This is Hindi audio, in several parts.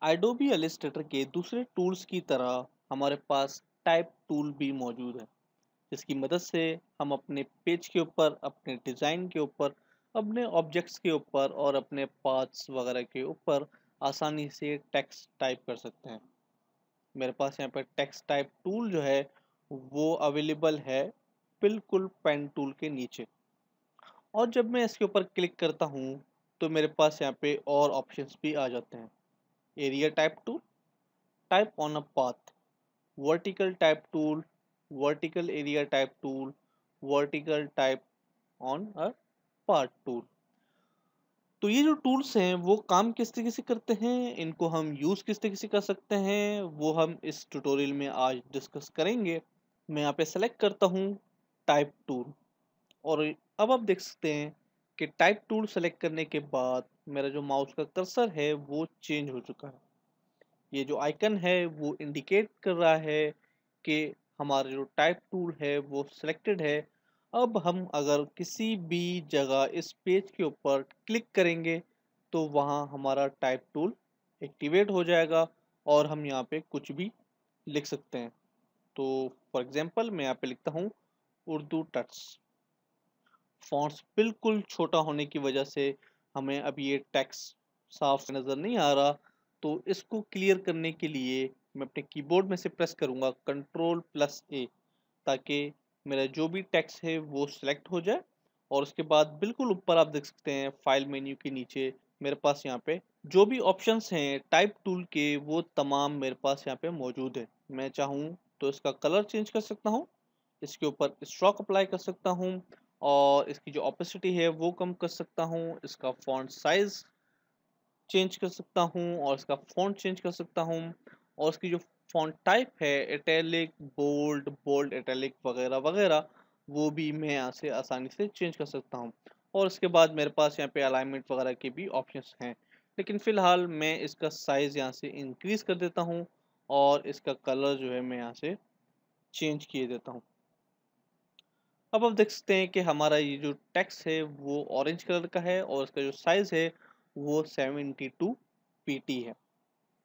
एडोबी इलस्ट्रेटर के दूसरे टूल्स की तरह हमारे पास टाइप टूल भी मौजूद है, जिसकी मदद से हम अपने पेज के ऊपर, अपने डिज़ाइन के ऊपर, अपने ऑब्जेक्ट्स के ऊपर और अपने पाथ्स वगैरह के ऊपर आसानी से टेक्स्ट टाइप कर सकते हैं। मेरे पास यहाँ पर टेक्स्ट टाइप टूल जो है वो अवेलेबल है बिल्कुल पेन टूल के नीचे। और जब मैं इसके ऊपर क्लिक करता हूँ तो मेरे पास यहाँ पे और ऑप्शंस भी आ जाते हैं। Area type tool, type on a path, vertical type tool, vertical area type tool, vertical type on a part tool. तो ये जो टूल्स हैं वो काम किस तरीके से करते हैं, इनको हम यूज़ किस तरीके से कर सकते हैं, वो हम इस ट्यूटोरियल में आज डिस्कस करेंगे। मैं यहाँ पे सेलेक्ट करता हूँ टाइप टूल, और अब आप देख सकते हैं कि टाइप टूल सेलेक्ट करने के बाद मेरा जो माउस का कर्सर है वो चेंज हो चुका है। ये जो आइकन है वो इंडिकेट कर रहा है कि हमारा जो टाइप टूल है वो सिलेक्टेड है। अब हम अगर किसी भी जगह इस पेज के ऊपर क्लिक करेंगे तो वहाँ हमारा टाइप टूल एक्टिवेट हो जाएगा और हम यहाँ पे कुछ भी लिख सकते हैं। तो फॉर एग्जांपल मैं यहाँ पे लिखता हूँ उर्दू टेक्स्ट। फॉन्ट्स बिल्कुल छोटा होने की वजह से हमें अभी ये टेक्स्ट साफ नज़र नहीं आ रहा। तो इसको क्लियर करने के लिए मैं अपने कीबोर्ड में से प्रेस करूँगा कंट्रोल+A, ताकि मेरा जो भी टेक्स्ट है वो सिलेक्ट हो जाए। और उसके बाद बिल्कुल ऊपर आप देख सकते हैं फाइल मेन्यू के नीचे मेरे पास यहाँ पे जो भी ऑप्शंस हैं टाइप टूल के वो तमाम मेरे पास यहाँ पे मौजूद है। मैं चाहूँ तो इसका कलर चेंज कर सकता हूँ, इसके ऊपर स्ट्रोक अप्लाई कर सकता हूँ, और इसकी जो ऑपेसिटी है वो कम कर सकता हूँ, इसका फॉन्ट साइज चेंज कर सकता हूँ और इसका फॉन्ट चेंज कर सकता हूँ, और इसकी जो फॉन्ट टाइप है इटैलिक, बोल्ड, बोल्ड इटैलिक वगैरह वगैरह वो भी मैं यहाँ से आसानी से चेंज कर सकता हूँ। और इसके बाद मेरे पास यहाँ पे अलाइनमेंट वगैरह के भी ऑप्शंस हैं, लेकिन फ़िलहाल मैं इसका साइज़ यहाँ से इंक्रीज़ कर देता हूँ और इसका कलर जो है मैं यहाँ से चेंज किए देता हूँ। अब आप देख सकते हैं कि हमारा ये जो टेक्स्ट है वो ऑरेंज कलर का है और इसका जो साइज़ है वो 72 पीटी है।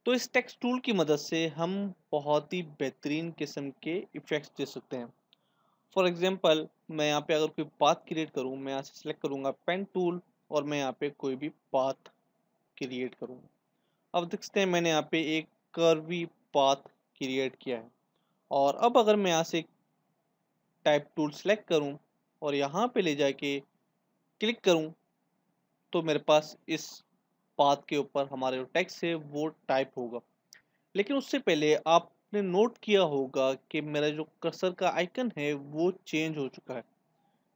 तो इस टेक्स्ट टूल की मदद से हम बहुत ही बेहतरीन किस्म के इफ़ेक्ट्स दे सकते हैं। फॉर एग्जांपल मैं यहाँ पे अगर कोई पाथ क्रिएट करूँ, मैं यहाँ से सिलेक्ट करूँगा पेन टूल और मैं यहाँ पे कोई भी पाथ क्रिएट करूँगा। अब देख सकते हैं मैंने यहाँ पे एक कर्वी पाथ क्रिएट किया है। और अब अगर मैं यहाँ से टाइप टूल सेलेक्ट करूँ और यहाँ पे ले जाके क्लिक करूँ तो मेरे पास इस पाथ के ऊपर हमारा जो टेक्स्ट है वो टाइप होगा। लेकिन उससे पहले आपने नोट किया होगा कि मेरा जो कर्सर का आइकन है वो चेंज हो चुका है।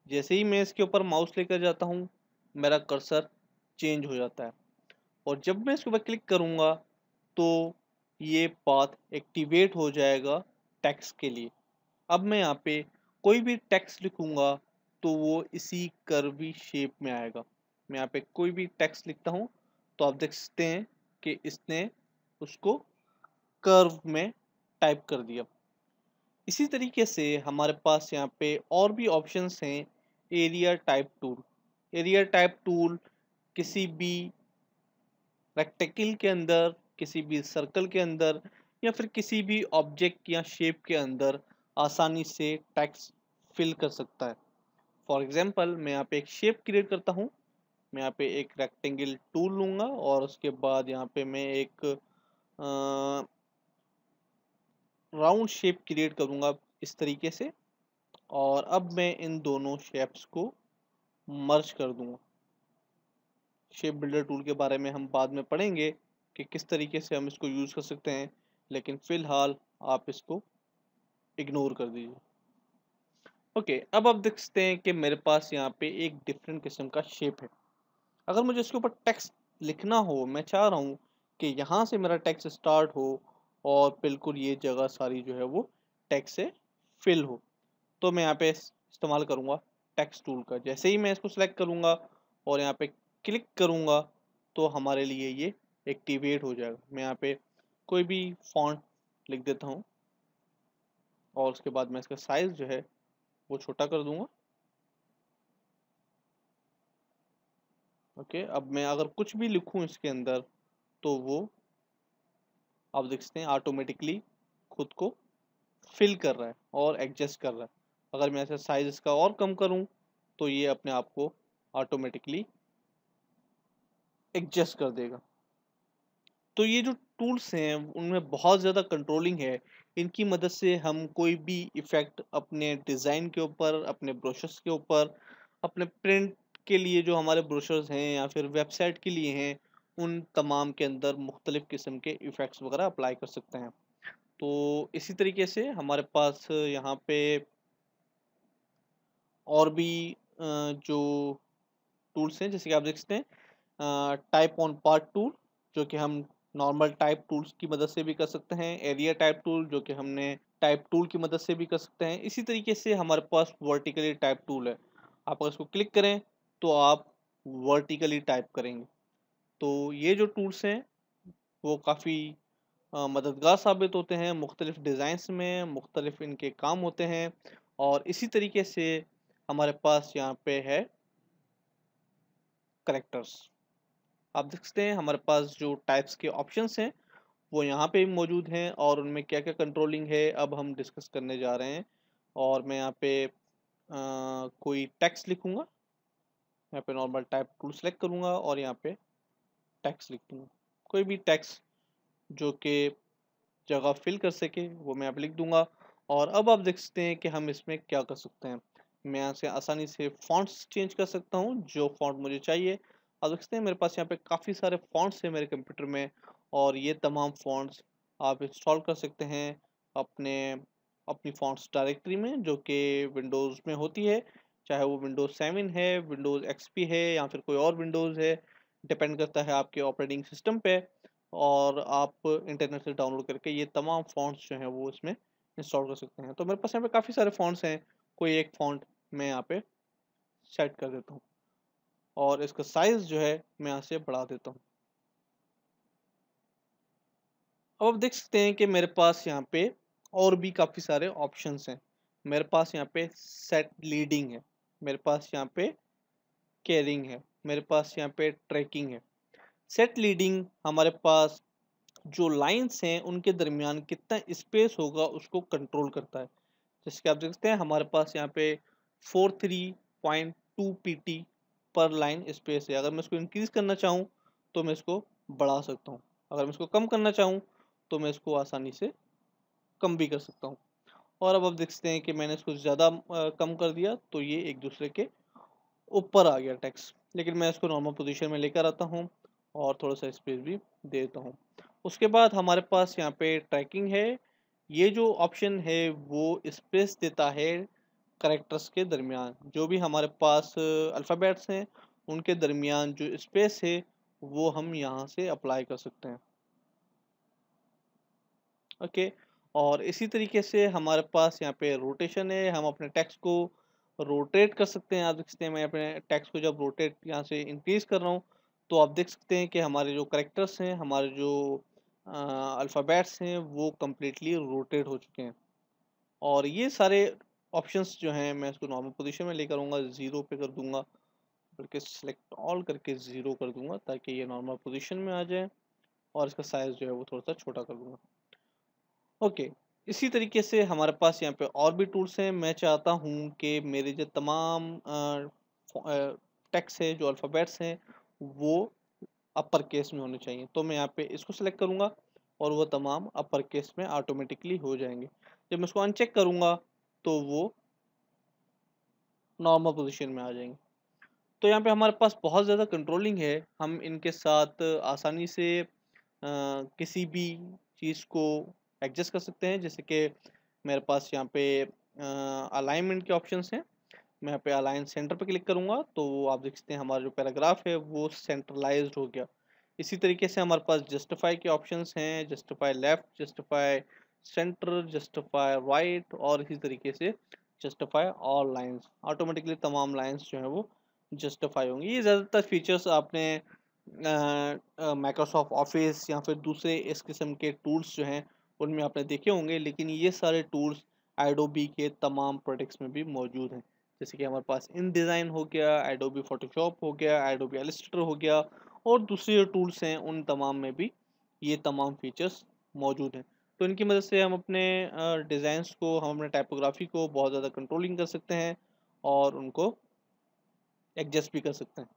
जैसे ही मैं इसके ऊपर माउस लेकर जाता हूँ मेरा कर्सर चेंज हो जाता है, और जब मैं इसके ऊपर क्लिक करूँगा तो ये पाथ एक्टिवेट हो जाएगा टेक्स्ट के लिए। अब मैं यहाँ पे कोई भी टेक्स्ट लिखूँगा तो वो इसी कर्वी शेप में आएगा। मैं यहाँ पे कोई भी टेक्स्ट लिखता हूँ तो आप देख सकते हैं कि इसने उसको कर्व में टाइप कर दिया। इसी तरीके से हमारे पास यहाँ पे और भी ऑप्शंस हैं। Area type tool, area type tool किसी भी रेक्टेंगल के अंदर, किसी भी सर्कल के अंदर या फिर किसी भी ऑब्जेक्ट या शेप के अंदर आसानी से टेक्स्ट फिल कर सकता है। फॉर एग्जांपल मैं यहाँ पे एक शेप क्रिएट करता हूँ। मैं यहाँ पे एक रेक्टेंगल टूल लूँगा और उसके बाद यहाँ पे मैं एक राउंड शेप क्रिएट करूँगा इस तरीके से, और अब मैं इन दोनों शेप्स को मर्ज कर दूँगा। शेप बिल्डर टूल के बारे में हम बाद में पढ़ेंगे कि किस तरीके से हम इसको यूज़ कर सकते हैं, लेकिन फ़िलहाल आप इसको इग्नोर कर दीजिए। ओके, अब आप देख सकते हैं कि मेरे पास यहाँ पे एक डिफरेंट किस्म का शेप है। अगर मुझे इसके ऊपर टेक्स्ट लिखना हो, मैं चाह रहा हूँ कि यहाँ से मेरा टेक्स्ट स्टार्ट हो और बिल्कुल ये जगह सारी जो है वो टेक्स्ट से फिल हो, तो मैं यहाँ पे इस्तेमाल करूँगा टेक्स्ट टूल का। जैसे ही मैं इसको सेलेक्ट करूँगा और यहाँ पे क्लिक करूँगा तो हमारे लिए ये एक्टिवेट हो जाएगा। मैं यहाँ पे कोई भी फॉन्ट लिख देता हूँ और उसके बाद मैं इसका साइज़ जो है वो छोटा कर दूँगा। ओके, अब मैं अगर कुछ भी लिखूँ इसके अंदर तो वो आप देख सकते हैं ऑटोमेटिकली खुद को फिल कर रहा है और एडजस्ट कर रहा है। अगर मैं ऐसे साइज इसका और कम करूं तो ये अपने आप को ऑटोमेटिकली एडजस्ट कर देगा। तो ये जो टूल्स हैं उनमें बहुत ज़्यादा कंट्रोलिंग है। इनकी मदद से हम कोई भी इफ़ेक्ट अपने डिज़ाइन के ऊपर, अपने ब्रोशर्स के ऊपर, अपने प्रिंट के लिए जो हमारे ब्रोशर्स हैं या फिर वेबसाइट के लिए हैं, उन तमाम के अंदर मुख्तलिफ़ किस्म के इफ़ेक्ट्स वगैरह अप्लाई कर सकते हैं। तो इसी तरीके से हमारे पास यहाँ पे और भी जो टूल्स हैं, जैसे कि आप देख सकते हैं टाइप ऑन पार्ट टूल, जो कि हम नॉर्मल टाइप टूल्स की मदद से भी कर सकते हैं। एरिया टाइप टूल, जो कि हमने टाइप टूल की मदद से भी कर सकते हैं। इसी तरीके से हमारे पास वर्टिकली टाइप टूल है। आप अगर इसको क्लिक करें तो आप वर्टिकली टाइप करेंगे। तो ये जो टूल्स हैं वो काफ़ी मददगार साबित होते हैं मुख्तलिफ डिज़ाइंस में, मुख्तलिफ इनके काम होते हैं। और इसी तरीके से हमारे पास यहाँ पे है करेक्टर्स। आप देख सकते हैं हमारे पास जो टाइप्स के ऑप्शंस हैं वो यहाँ पे भी मौजूद हैं और उनमें क्या क्या कंट्रोलिंग है अब हम डिस्कस करने जा रहे हैं। और मैं यहाँ पे कोई टेक्स्ट लिखूंगा, यहाँ पे नॉर्मल टाइप टूल सेलेक्ट करूंगा और यहाँ पे टेक्स्ट लिख दूंगा। कोई भी टेक्स्ट जो कि जगह फिल कर सके वो मैं यहाँ पे लिख दूंगा। और अब आप देख सकते हैं कि हम इसमें क्या कर सकते हैं। मैं यहाँ से आसानी से फॉन्ट्स चेंज कर सकता हूँ जो फॉन्ट मुझे चाहिए। आप देख सकते हैं मेरे पास यहाँ पे काफ़ी सारे फॉन्ट्स हैं मेरे कंप्यूटर में, और ये तमाम फॉन्ट्स आप इंस्टॉल कर सकते हैं अपने अपनी फॉन्ट्स डायरेक्टरी में, जो कि विंडोज़ में होती है। चाहे वो विंडोज़ 7 है, विंडोज़ एक्सपी है या फिर कोई और विंडोज़ है, डिपेंड करता है आपके ऑपरेटिंग सिस्टम पे। और आप इंटरनेट से डाउनलोड करके ये तमाम फ़ॉन्ट्स जो हैं वो इसमें इंस्टॉल कर सकते हैं। तो मेरे पास यहाँ पे काफ़ी सारे फ़ॉन्ट्स हैं। कोई एक फ़ॉन्ट मैं यहाँ पे सेट कर देता हूँ और इसका साइज़ जो है मैं यहाँ से बढ़ा देता हूँ। अब आप देख सकते हैं कि मेरे पास यहाँ पे और भी काफ़ी सारे ऑप्शंस हैं। मेरे पास यहाँ पे सेट लीडिंग है, मेरे पास यहाँ पे कैरिंग है, मेरे पास यहाँ पे ट्रैकिंग है। सेट लीडिंग हमारे पास जो लाइंस हैं उनके दरमियान कितना स्पेस होगा उसको कंट्रोल करता है। जैसे कि आप देख सकते हैं हमारे पास यहाँ पे 43.2 पीटी पर लाइन स्पेस है। अगर मैं इसको इंक्रीज करना चाहूँ तो मैं इसको बढ़ा सकता हूँ, अगर मैं इसको कम करना चाहूँ तो मैं इसको आसानी से कम भी कर सकता हूँ। और अब आप देख सकते हैं कि मैंने इसको ज़्यादा कम कर दिया तो ये एक दूसरे के ऊपर आ गया टेक्स्ट, लेकिन मैं इसको नॉर्मल पोजीशन में लेकर आता हूँ और थोड़ा सा स्पेस भी दे देता हूँ। उसके बाद हमारे पास यहाँ पे ट्रैकिंग है। ये जो ऑप्शन है वो स्पेस देता है करेक्टर्स के दरमियान, जो भी हमारे पास अल्फ़ाबेट्स हैं उनके दरमियान जो स्पेस है वो हम यहाँ से अप्लाई कर सकते हैं। ओके। और इसी तरीके से हमारे पास यहाँ पे रोटेशन है, हम अपने टेक्स्ट को रोटेट कर सकते हैं। आप देख सकते हैं मैं अपने टेक्स्ट को जब रोटेट यहाँ से इंक्रीज कर रहा हूँ तो आप देख सकते हैं कि हमारे जो करेक्टर्स हैं, हमारे जो अल्फ़ाबेट्स हैं वो कम्प्लीटली रोटेट हो चुके हैं। और ये सारे ऑप्शंस जो हैं मैं इसको नॉर्मल पोजीशन में लेकर आऊँगा, ज़ीरो पे कर दूंगा, बल्कि सेलेक्ट ऑल करके ज़ीरो कर दूंगा ताकि ये नॉर्मल पोजीशन में आ जाए। और इसका साइज़ जो है वो थोड़ा सा छोटा कर दूंगा। ओके। इसी तरीके से हमारे पास यहाँ पे और भी टूल्स हैं। मैं चाहता हूँ कि मेरे जो तमाम टेक्स्ट है, जो अल्फ़ाबेट्स हैं वो अपर केस में होने चाहिए। तो मैं यहाँ पे इसको सेलेक्ट करूँगा और वो तमाम अपर केस में ऑटोमेटिकली हो जाएंगे। जब मैं इसको अनचेक करूँगा तो वो नॉर्मल पोजीशन में आ जाएंगे। तो यहाँ पे हमारे पास बहुत ज़्यादा कंट्रोलिंग है। हम इनके साथ आसानी से किसी भी चीज़ को एडजस्ट कर सकते हैं। जैसे कि मेरे पास यहाँ पे अलाइनमेंट के ऑप्शंस हैं। मैं यहाँ पे अलाइन सेंटर पे क्लिक करूँगा तो आप देख सकते हैं हमारा जो पैराग्राफ है वो सेंट्रलाइज्ड हो गया। इसी तरीके से हमारे पास जस्टिफाई के ऑप्शंस हैं, justify left, justify centre, justify right, और इसी तरीके से जस्टिफाई ऑल लाइंस। ऑटोमेटिकली तमाम लाइंस जो हैं वो जस्टिफाई होंगी। ये ज़्यादातर फीचर्स आपने माइक्रोसॉफ्ट ऑफिस या फिर दूसरे इस किस्म के टूल्स जो हैं उनमें आपने देखे होंगे, लेकिन ये सारे टूल्स एडोबी के तमाम प्रोडक्ट्स में भी मौजूद हैं। जैसे कि हमारे पास इन डिज़ाइन हो गया, एडोबी फोटोशॉप हो गया, एडोबी इलस्ट्रेटर हो गया, और दूसरे जो टूल्स हैं उन तमाम में भी ये तमाम फीचर्स मौजूद हैं। तो इनकी मदद से हम अपने डिज़ाइंस को, हम अपने टाइपोग्राफ़ी को बहुत ज़्यादा कंट्रोलिंग कर सकते हैं और उनको एडजस्ट भी कर सकते हैं।